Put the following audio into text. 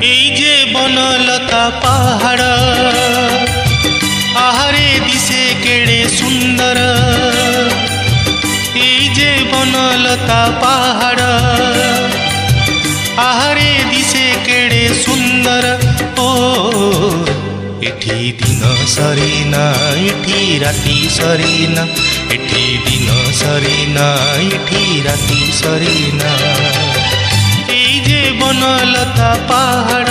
এই যে বনলতা পাহাড় আহারে দিশে কেড়ে সুন্দর এই যে বনলতা পাহাড় আহারে দিশে কেড়ে সুন্দর ও এঠি দিন সরে না এঠি রাতি সরে না এঠি দিন সরে না এঠি রাতি সরে না এই যে বনলতা পাহাড়